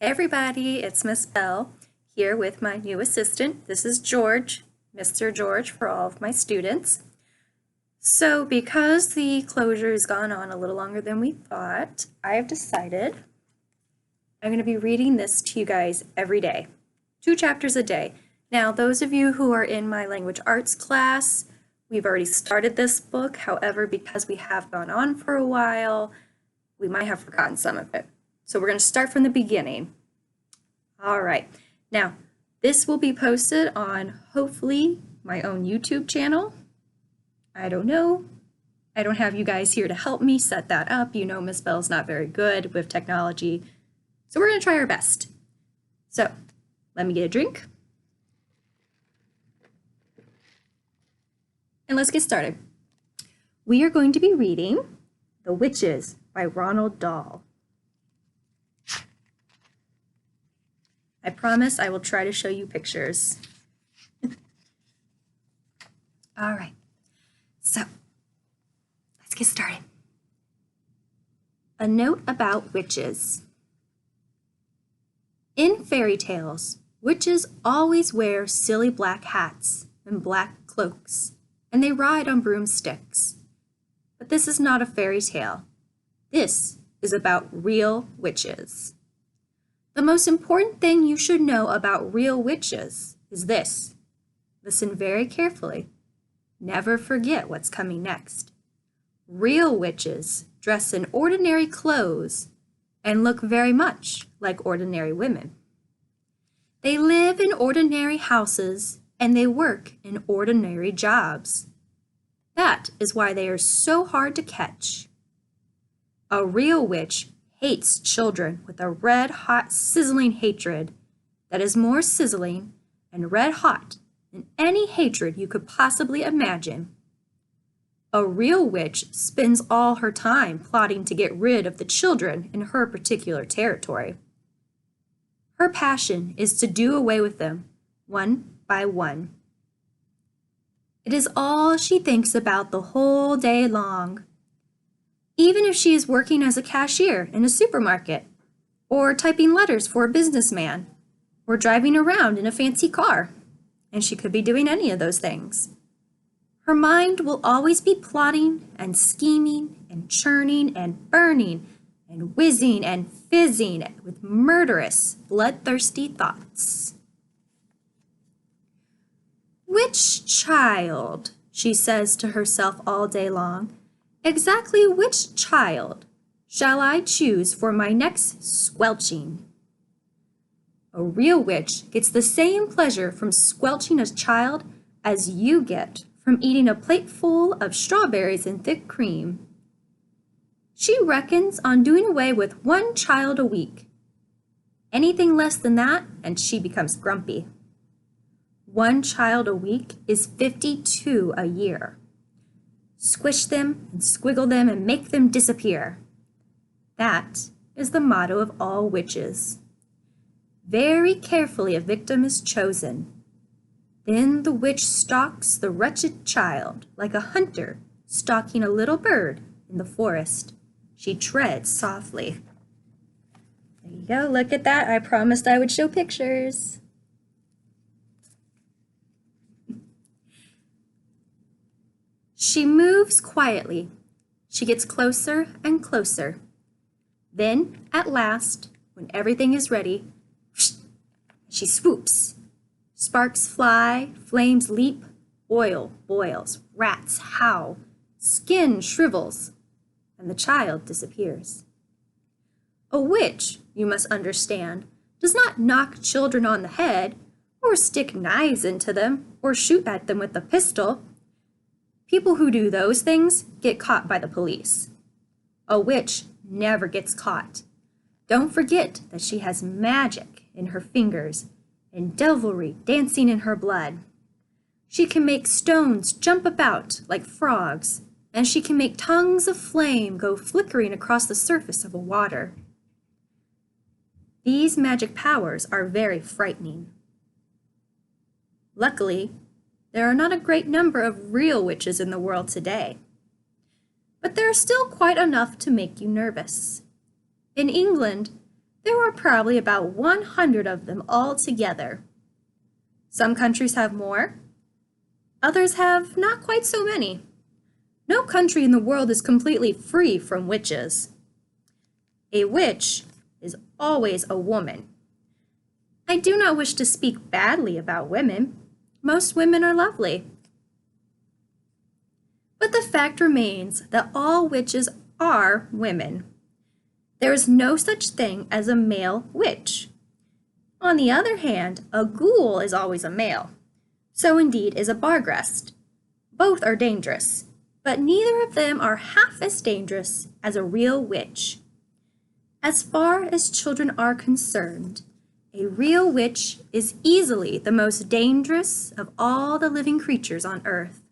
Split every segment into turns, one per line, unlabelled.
Hey everybody, it's Miss Bell here with my new assistant. This is George, Mr. George for all of my students. So because the closure has gone on a little longer than we thought, I have decided I'm going to be reading this to you guys every day, 2 chapters a day. Now, those of you who are in my language arts class, we've already started this book. However, because we have gone on for a while, we might have forgotten some of it. So we're going to start from the beginning. All right. Now, this will be posted on hopefully my own YouTube channel. I don't know. I don't have you guys here to help me set that up. You know, Miss Bell's not very good with technology. So we're going to try our best. So let me get a drink. And let's get started. We are going to be reading The Witches by Roald Dahl. I promise I will try to show you pictures. All right, so let's get started. A note about witches. In fairy tales, witches always wear silly black hats and black cloaks, and they ride on broomsticks. But this is not a fairy tale. This is about real witches. The most important thing you should know about real witches is this. Listen very carefully. Never forget what's coming next. Real witches dress in ordinary clothes and look very much like ordinary women. They live in ordinary houses and they work in ordinary jobs. That is why they are so hard to catch. A real witch hates children with a red-hot, sizzling hatred that is more sizzling and red-hot than any hatred you could possibly imagine. A real witch spends all her time plotting to get rid of the children in her particular territory. Her passion is to do away with them, one by one. It is all she thinks about the whole day long. Even if she is working as a cashier in a supermarket, or typing letters for a businessman, or driving around in a fancy car, and she could be doing any of those things. Her mind will always be plotting and scheming and churning and burning and whizzing and fizzing with murderous, bloodthirsty thoughts. Which child, she says to herself all day long, exactly which child shall I choose for my next squelching? A real witch gets the same pleasure from squelching a child as you get from eating a plateful of strawberries and thick cream. She reckons on doing away with 1 child a week. Anything less than that, and she becomes grumpy. 1 child a week is 52 a year. Squish them and squiggle them and make them disappear. That is the motto of all witches. Very carefully a victim is chosen. Then the witch stalks the wretched child like a hunter stalking a little bird in the forest. She treads softly. There you go, look at that. I promised I would show pictures. She moves quietly. She gets closer and closer. Then, at last, when everything is ready, she swoops. Sparks fly, flames leap, oil boils, rats howl, skin shrivels, and the child disappears. A witch, you must understand, does not knock children on the head, or stick knives into them, or shoot at them with a pistol. People who do those things get caught by the police. A witch never gets caught. Don't forget that she has magic in her fingers and devilry dancing in her blood. She can make stones jump about like frogs, and she can make tongues of flame go flickering across the surface of a water. These magic powers are very frightening. Luckily, there are not a great number of real witches in the world today, but there are still quite enough to make you nervous. In England, There were probably about 100 of them all together. Some countries have more, others have not quite so many. No country in the world is completely free from witches. A witch is always a woman. I do not wish to speak badly about women. Most women are lovely. But the fact remains that all witches are women. There is no such thing as a male witch. On the other hand, a ghoul is always a male. So indeed is a Barghest. Both are dangerous, but neither of them are half as dangerous as a real witch. As far as children are concerned, a real witch is easily the most dangerous of all the living creatures on earth.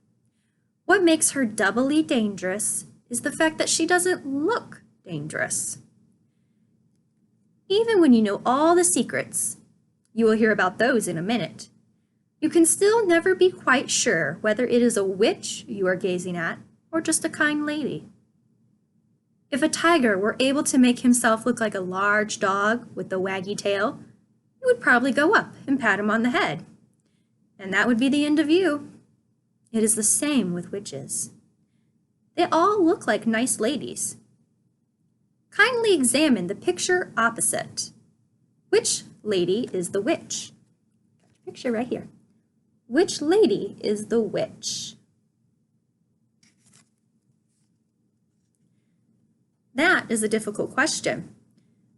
What makes her doubly dangerous is the fact that she doesn't look dangerous. Even when you know all the secrets, you will hear about those in a minute, you can still never be quite sure whether it is a witch you are gazing at or just a kind lady. If a tiger were able to make himself look like a large dog with a waggy tail, you would probably go up and pat him on the head. And that would be the end of you. It is the same with witches. They all look like nice ladies. Kindly examine the picture opposite. Which lady is the witch? Picture right here. Which lady is the witch? That is a difficult question,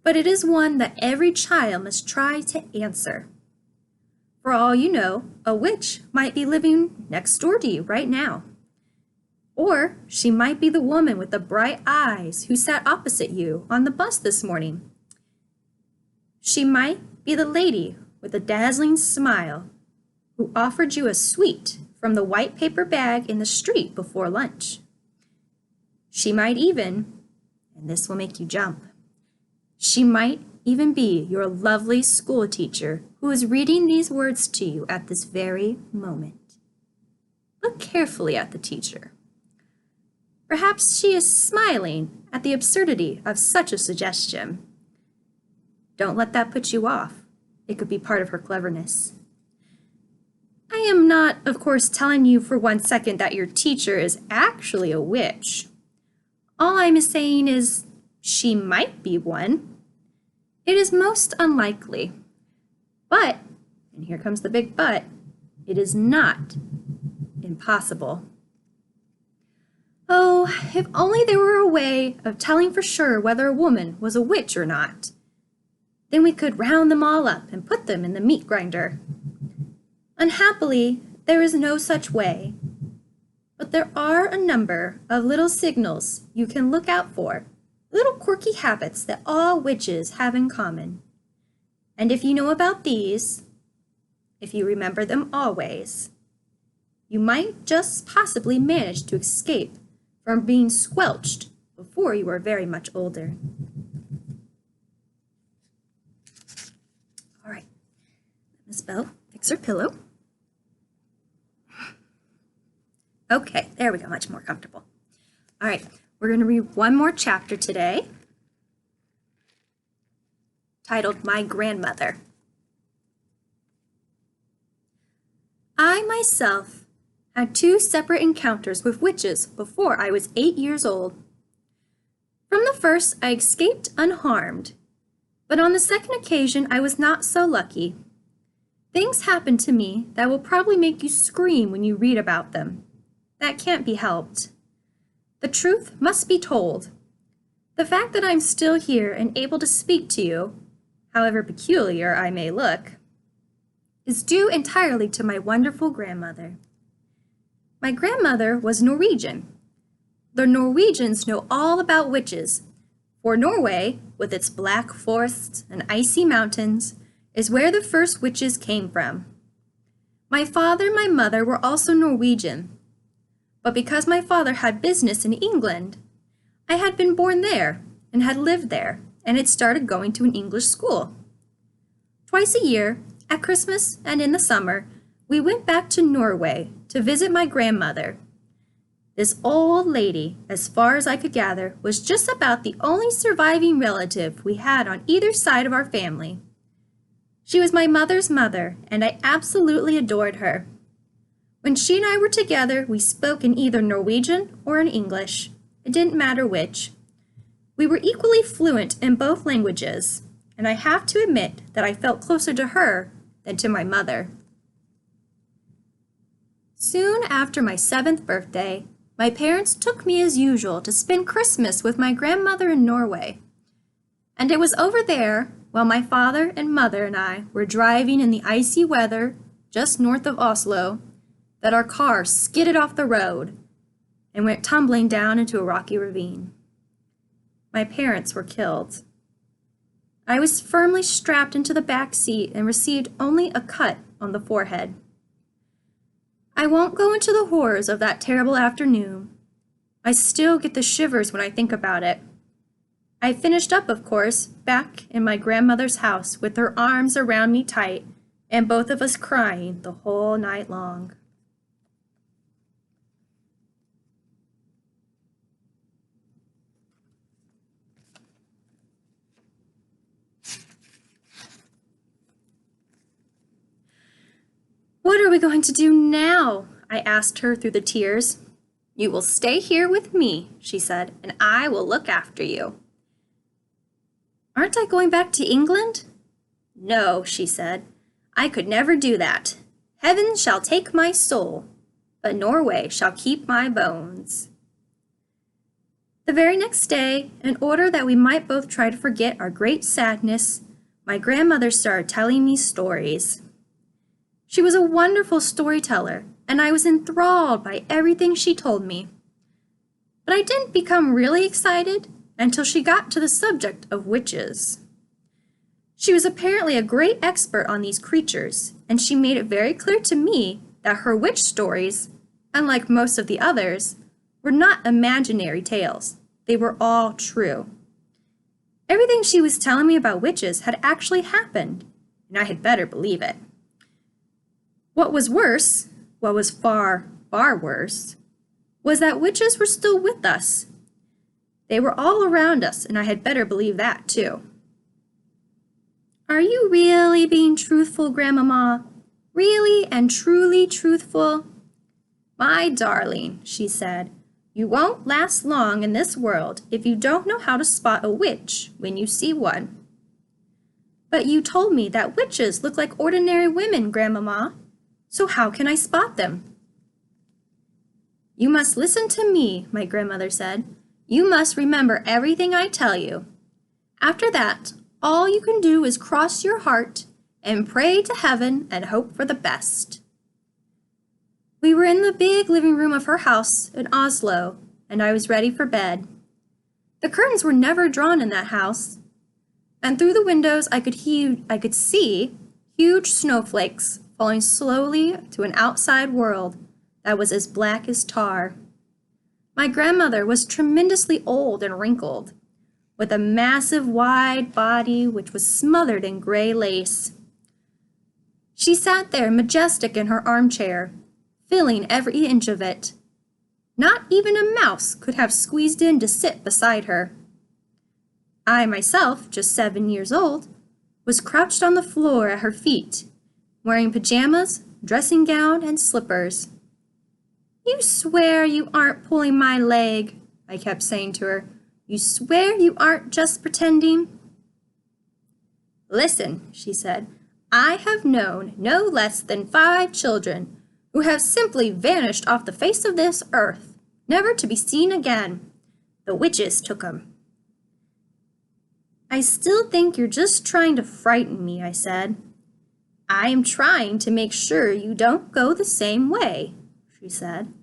but it is one that every child must try to answer. For all you know, a witch might be living next door to you right now. Or she might be the woman with the bright eyes who sat opposite you on the bus this morning. She might be the lady with a dazzling smile who offered you a sweet from the white paper bag in the street before lunch. She might even, and this will make you jump, she might even be your lovely school teacher who is reading these words to you at this very moment. Look carefully at the teacher. Perhaps she is smiling at the absurdity of such a suggestion. Don't let that put you off. It could be part of her cleverness. I am not, of course, telling you for 1 second that your teacher is actually a witch. All I'm saying is she might be one. It is most unlikely. But, and here comes the big but, it is not impossible. Oh, if only there were a way of telling for sure whether a woman was a witch or not. Then we could round them all up and put them in the meat grinder. Unhappily, there is no such way. But there are a number of little signals you can look out for, little quirky habits that all witches have in common. And if you know about these, if you remember them always, you might just possibly manage to escape from being squelched before you are very much older. All right, Miss Belle, fix her pillow. Okay, there we go, much more comfortable. All right, we're going to read one more chapter today, titled My Grandmother. I myself had 2 separate encounters with witches before I was 8 years old. From the first, I escaped unharmed, but on the second occasion, I was not so lucky. Things happened to me that will probably make you scream when you read about them. That can't be helped. The truth must be told. The fact that I'm still here and able to speak to you, however peculiar I may look, is due entirely to my wonderful grandmother. My grandmother was Norwegian. The Norwegians know all about witches, for Norway, with its black forests and icy mountains, is where the first witches came from. My father and my mother were also Norwegian, but because my father had business in England, I had been born there and had lived there and had started going to an English school. Twice a year, at Christmas and in the summer, we went back to Norway to visit my grandmother. This old lady, as far as I could gather, was just about the only surviving relative we had on either side of our family. She was my mother's mother, and I absolutely adored her. When she and I were together, we spoke in either Norwegian or in English. It didn't matter which. We were equally fluent in both languages, and I have to admit that I felt closer to her than to my mother. Soon after my 7th birthday, my parents took me as usual to spend Christmas with my grandmother in Norway. And it was over there, while my father and mother and I were driving in the icy weather just north of Oslo, that our car skidded off the road and went tumbling down into a rocky ravine. My parents were killed. I was firmly strapped into the back seat and received only a cut on the forehead. I won't go into the horrors of that terrible afternoon. I still get the shivers when I think about it. I finished up, of course, back in my grandmother's house with her arms around me tight and both of us crying the whole night long. "What are we going to do now?" I asked her through the tears. "You will stay here with me," she said, "and I will look after you." "Aren't I going back to England?" "No," she said. "I could never do that. Heaven shall take my soul, but Norway shall keep my bones." The very next day, in order that we might both try to forget our great sadness, my grandmother started telling me stories. She was a wonderful storyteller, and I was enthralled by everything she told me. But I didn't become really excited until she got to the subject of witches. She was apparently a great expert on these creatures, and she made it very clear to me that her witch stories, unlike most of the others, were not imaginary tales. They were all true. Everything she was telling me about witches had actually happened, and I had better believe it. What was worse, what was far, far worse, was that witches were still with us. They were all around us, and I had better believe that, too. "Are you really being truthful, Grandmama? Really and truly truthful?" "My darling," she said, "you won't last long in this world if you don't know how to spot a witch when you see one." "But you told me that witches look like ordinary women, Grandmama. So how can I spot them?" "You must listen to me," my grandmother said. "You must remember everything I tell you. After that, all you can do is cross your heart and pray to heaven and hope for the best." We were in the big living room of her house in Oslo, and I was ready for bed. The curtains were never drawn in that house, and through the windows I could see huge snowflakes falling slowly to an outside world that was as black as tar. My grandmother was tremendously old and wrinkled, with a massive wide body which was smothered in gray lace. She sat there majestic in her armchair, filling every inch of it. Not even a mouse could have squeezed in to sit beside her. I myself, just 7 years old, was crouched on the floor at her feet, wearing pajamas, dressing gown, and slippers. "You swear you aren't pulling my leg," I kept saying to her. "You swear you aren't just pretending?" "Listen," she said, "I have known no less than 5 children who have simply vanished off the face of this earth, never to be seen again. The witches took 'em." "I still think you're just trying to frighten me," I said. "I am trying to make sure you don't go the same way," she said.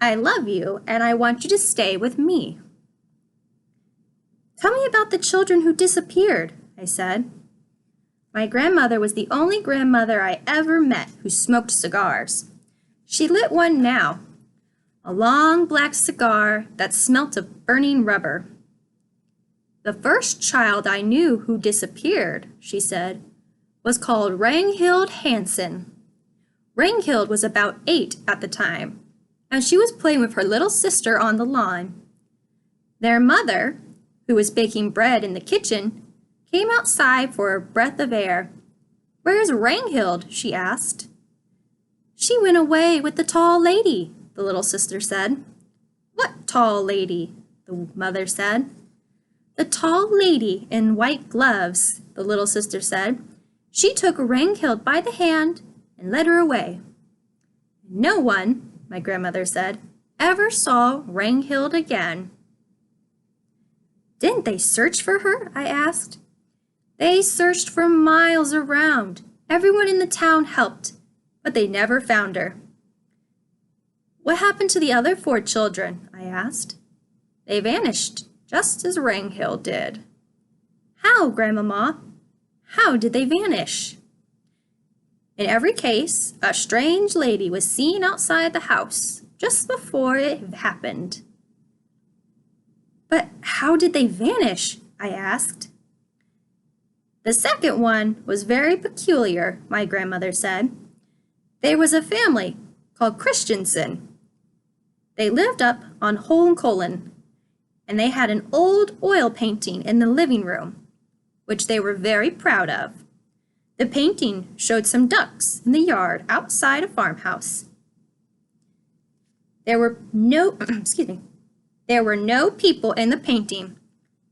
"I love you, and I want you to stay with me." "Tell me about the children who disappeared," I said. My grandmother was the only grandmother I ever met who smoked cigars. She lit one now, a long black cigar that smelt of burning rubber. "The first child I knew who disappeared," she said, "was called Ragnhild Hansen. Ragnhild was about 8 at the time. as she was playing with her little sister on the lawn. Their mother, who was baking bread in the kitchen, came outside for a breath of air. "Where's Ragnhild?" she asked. "She went away with the tall lady," the little sister said. "What tall lady?" the mother said. "The tall lady in white gloves," the little sister said. "She took Ragnhild by the hand and led her away." "No one," my grandmother said, "ever saw Ragnhild again." "Didn't they search for her?" I asked. "They searched for miles around. Everyone in the town helped, but they never found her." "What happened to the other 4 children?" I asked. "They vanished, just as Ragnhild did." "How, Grandmama? How did they vanish?" "In every case, a strange lady was seen outside the house just before it happened." "But how did they vanish?" I asked. "The second one was very peculiar," my grandmother said. "There was a family called Christensen. They lived up on Holmenkollen, and they had an old oil painting in the living room, which they were very proud of. The painting showed some ducks in the yard outside a farmhouse. There were no, there were no people in the painting,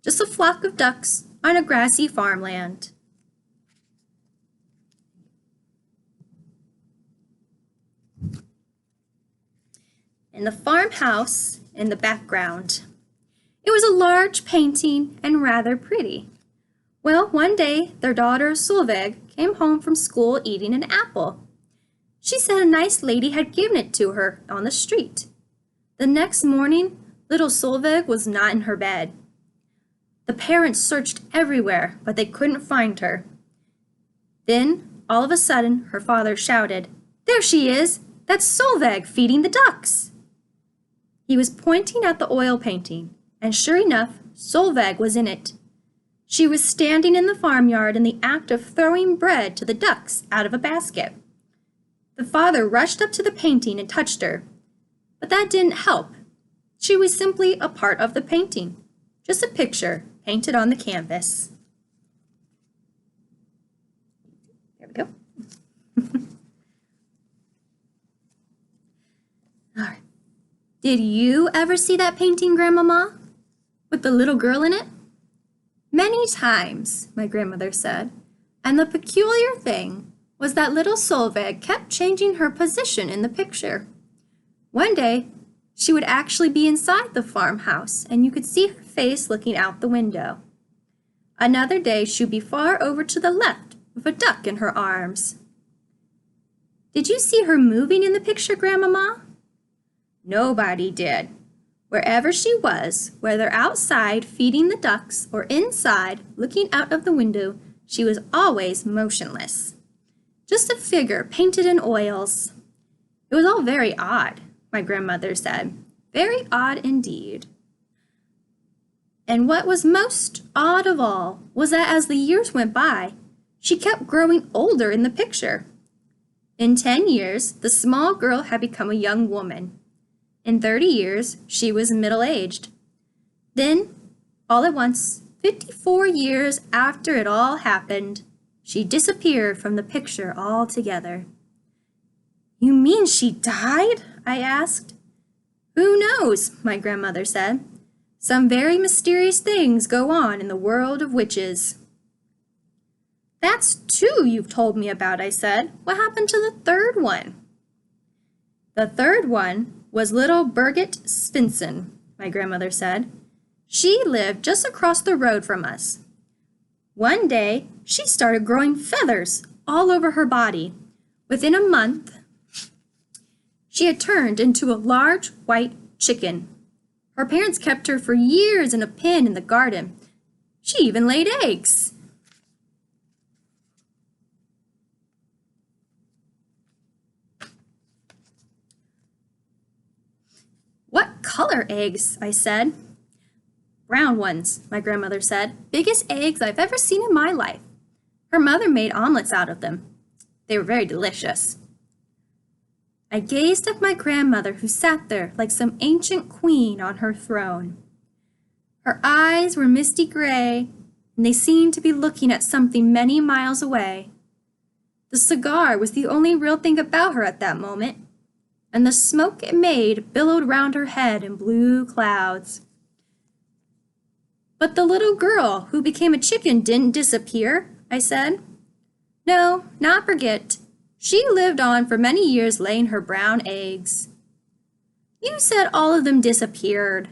just a flock of ducks on a grassy farmland." In the farmhouse in the background. It was a large painting and rather pretty. Well, one day their daughter Solveig came home from school eating an apple. She said a nice lady had given it to her on the street. The next morning, little Solveig was not in her bed. The parents searched everywhere, but they couldn't find her. Then, all of a sudden, her father shouted, "There she is! That's Solveig feeding the ducks!" He was pointing at the oil painting, and sure enough, Solveig was in it. She was standing in the farmyard in the act of throwing bread to the ducks out of a basket. The father rushed up to the painting and touched her, but that didn't help. She was simply a part of the painting, just a picture painted on the canvas. There we go. All right. Did you ever see that painting, Grandmama, with the little girl in it? Many times, my grandmother said, and the peculiar thing was that little Solveig kept changing her position in the picture. One day, she would actually be inside the farmhouse, and you could see her face looking out the window. Another day, she'd be far over to the left with a duck in her arms. Did you see her moving in the picture, Grandmama? Nobody did. Wherever she was, whether outside feeding the ducks or inside looking out of the window, she was always motionless. Just a figure painted in oils. It was all very odd, my grandmother said. Very odd indeed. And what was most odd of all was that as the years went by, she kept growing older in the picture. In 10 years, the small girl had become a young woman. In 30 years, she was middle-aged. Then, all at once, 54 years after it all happened, she disappeared from the picture altogether. "You mean she died?" I asked. "Who knows?" my grandmother said. "Some very mysterious things go on in the world of witches." "That's 2 you've told me about," I said. "What happened to the 3rd one?" "The 3rd one was little Birgit Svensson," my grandmother said. "She lived just across the road from us. One day, she started growing feathers all over her body. Within a month, she had turned into a large white chicken. Her parents kept her for years in a pen in the garden. She even laid eggs." "What color eggs?" I said. "Brown ones," my grandmother said. "Biggest eggs I've ever seen in my life. Her mother made omelets out of them. They were very delicious." I gazed at my grandmother who sat there like some ancient queen on her throne. Her eyes were misty gray, and they seemed to be looking at something many miles away. The cigar was the only real thing about her at that moment, and the smoke it made billowed round her head in blue clouds. But the little girl who became a chicken didn't disappear, I said. No, not Brigitte. She lived on for many years laying her brown eggs. You said all of them disappeared.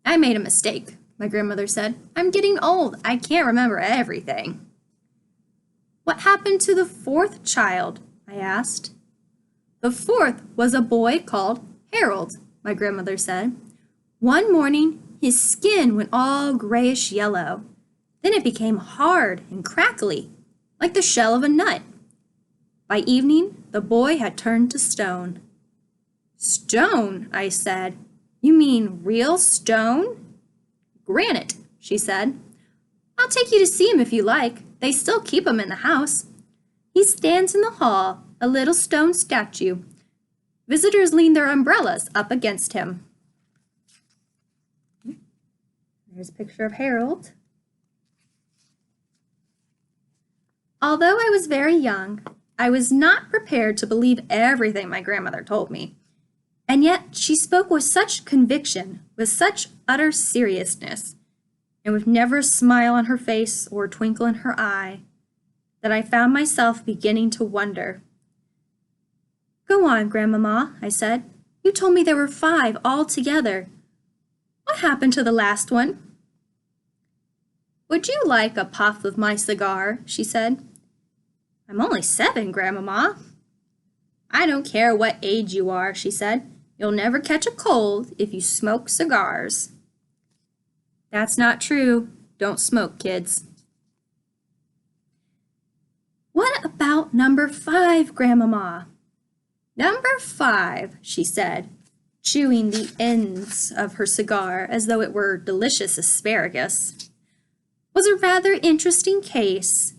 I made a mistake, my grandmother said. I'm getting old. I can't remember everything. What happened to the fourth child? I asked. The fourth was a boy called Harold, my grandmother said. One morning, his skin went all grayish yellow. Then it became hard and crackly, like the shell of a nut. By evening, the boy had turned to stone. Stone, I said. You mean real stone? Granite, she said. I'll take you to see him if you like. They still keep him in the house. He stands in the hall, a little stone statue. Visitors lean their umbrellas up against him. There's a picture of Harold. Although I was very young, I was not prepared to believe everything my grandmother told me. And yet she spoke with such conviction, with such utter seriousness, and with never a smile on her face or a twinkle in her eye, that I found myself beginning to wonder. Go on, Grandmama, I said. You told me there were 5 altogether. What happened to the last one? Would you like a puff of my cigar? She said. I'm only 7, Grandmama. I don't care what age you are, she said. You'll never catch a cold if you smoke cigars. That's not true. Don't smoke, kids. What about number 5, Grandmama? Number 5, she said, chewing the ends of her cigar as though it were delicious asparagus, was a rather interesting case.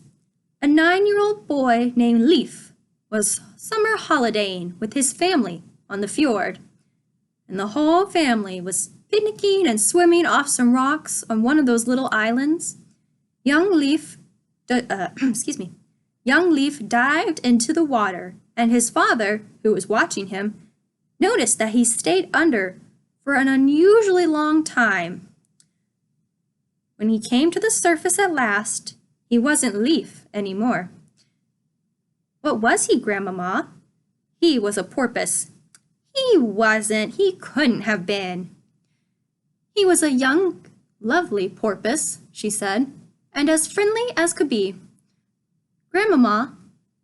A 9-year-old boy named Leif was summer holidaying with his family on the fjord, and the whole family was picnicking and swimming off some rocks on one of those little islands. Young Leif dived into the water, and his father, who was watching him, noticed that he stayed under for an unusually long time. When he came to the surface at last, he wasn't Leif anymore. What was he, Grandmama? He was a porpoise. He wasn't. He couldn't have been. He was a young, lovely porpoise, she said, and as friendly as could be. Grandmama,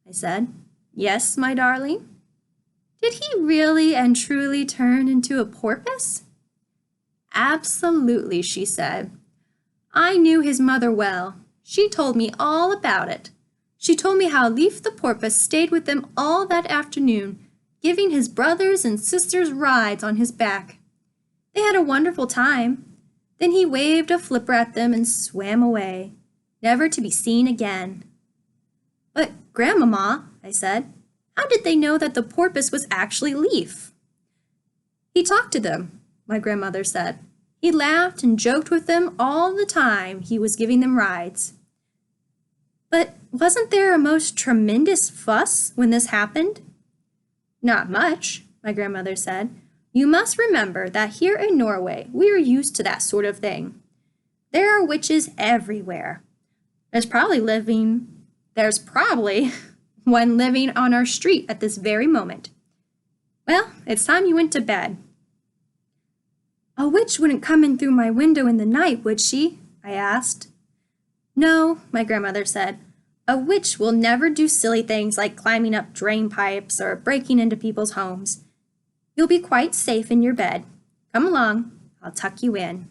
I said. Yes, my darling? Did he really and truly turn into a porpoise? Absolutely, she said. I knew his mother well. She told me all about it. She told me how Leif the porpoise stayed with them all that afternoon, giving his brothers and sisters rides on his back. They had a wonderful time. Then he waved a flipper at them and swam away, never to be seen again. But, Grandmama, I said, how did they know that the porpoise was actually Leif? He talked to them, my grandmother said. He laughed and joked with them all the time he was giving them rides. But wasn't there a most tremendous fuss when this happened? Not much, my grandmother said. You must remember that here in Norway, we are used to that sort of thing. There are witches everywhere. There's probably one living on our street at this very moment. Well, it's time you went to bed. A witch wouldn't come in through my window in the night, would she? I asked. No, my grandmother said. A witch will never do silly things like climbing up drain pipes or breaking into people's homes. You'll be quite safe in your bed. Come along, I'll tuck you in.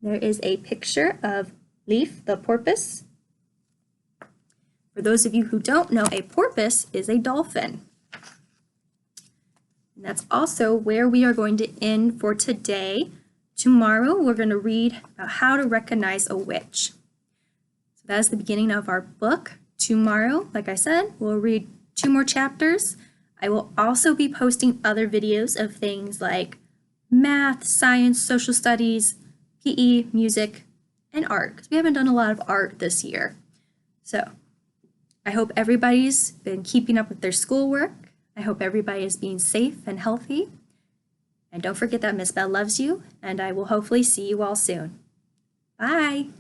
There is a picture of Leif the porpoise. For those of you who don't know, a porpoise is a dolphin. And that's also where we are going to end for today. Tomorrow, we're going to read about how to recognize a witch. So that is the beginning of our book. Tomorrow, like I said, we'll read 2 more chapters. I will also be posting other videos of things like math, science, social studies, PE, music, and art, because we haven't done a lot of art this year. So I hope everybody's been keeping up with their schoolwork. I hope everybody is being safe and healthy. And don't forget that Miss Bell loves you, and I will hopefully see you all soon. Bye!